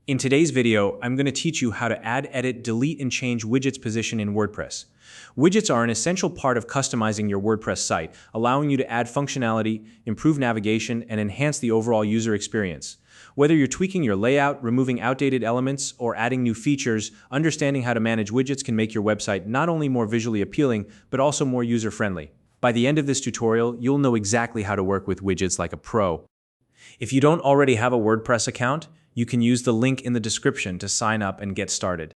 In today's video, I'm going to teach you how to add, edit, delete, and change widgets position in WordPress. Widgets are an essential part of customizing your WordPress site, allowing you to add functionality, improve navigation, and enhance the overall user experience. Whether you're tweaking your layout, removing outdated elements, or adding new features, understanding how to manage widgets can make your website not only more visually appealing, but also more user-friendly. By the end of this tutorial, you'll know exactly how to work with widgets like a pro. If you don't already have a WordPress account, you can use the link in the description to sign up and get started.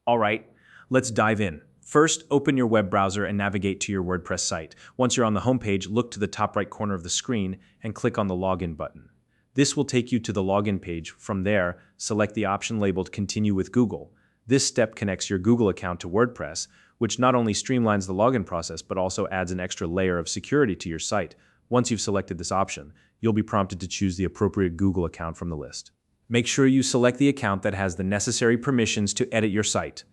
All right, let's dive in. First, open your web browser and navigate to your WordPress site. Once you're on the homepage, look to the top right corner of the screen and click on the Login button. This will take you to the login page. From there, select the option labeled Continue with Google. This step connects your Google account to WordPress, which not only streamlines the login process, but also adds an extra layer of security to your site. Once you've selected this option, you'll be prompted to choose the appropriate Google account from the list. Make sure you select the account that has the necessary permissions to edit your site.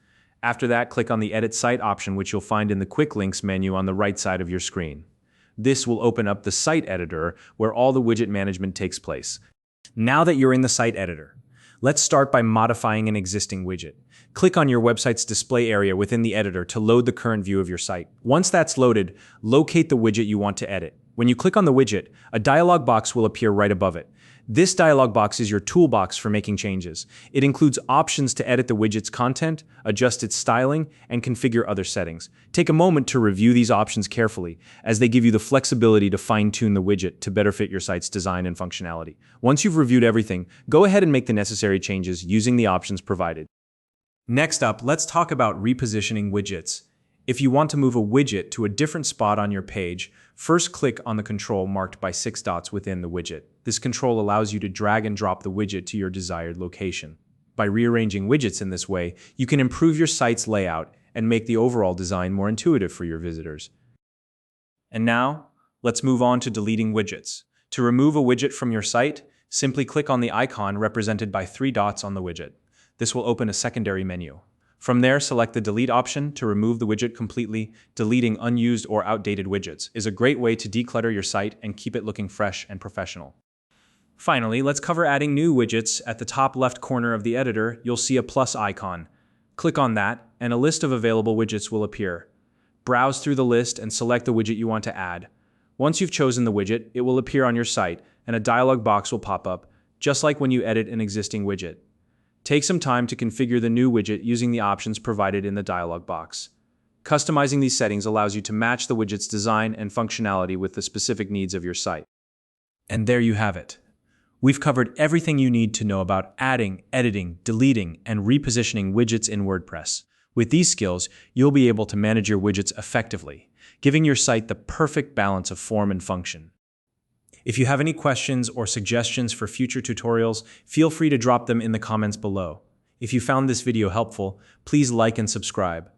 After that, click on the Edit Site option, which you'll find in the Quick Links menu on the right side of your screen. This will open up the site editor where all the widget management takes place. Now that you're in the site editor, let's start by modifying an existing widget. Click on your website's display area within the editor to load the current view of your site. Once that's loaded, locate the widget you want to edit. When you click on the widget, a dialog box will appear right above it. This dialog box is your toolbox for making changes. It includes options to edit the widget's content, adjust its styling, and configure other settings. Take a moment to review these options carefully, as they give you the flexibility to fine-tune the widget to better fit your site's design and functionality. Once you've reviewed everything, go ahead and make the necessary changes using the options provided. Next up, let's talk about repositioning widgets. If you want to move a widget to a different spot on your page, first click on the control marked by 6 dots within the widget. This control allows you to drag and drop the widget to your desired location. By rearranging widgets in this way, you can improve your site's layout and make the overall design more intuitive for your visitors. And now, let's move on to deleting widgets. To remove a widget from your site, simply click on the icon represented by 3 dots on the widget. This will open a secondary menu. From there, select the Delete option to remove the widget completely. Deleting unused or outdated widgets is a great way to declutter your site and keep it looking fresh and professional. Finally, let's cover adding new widgets. At the top left corner of the editor, you'll see a plus icon. Click on that, and a list of available widgets will appear. Browse through the list and select the widget you want to add. Once you've chosen the widget, it will appear on your site, and a dialog box will pop up, just like when you edit an existing widget. Take some time to configure the new widget using the options provided in the dialog box. Customizing these settings allows you to match the widget's design and functionality with the specific needs of your site. And there you have it. We've covered everything you need to know about adding, editing, deleting, and repositioning widgets in WordPress. With these skills, you'll be able to manage your widgets effectively, giving your site the perfect balance of form and function. If you have any questions or suggestions for future tutorials, feel free to drop them in the comments below. If you found this video helpful, please like and subscribe.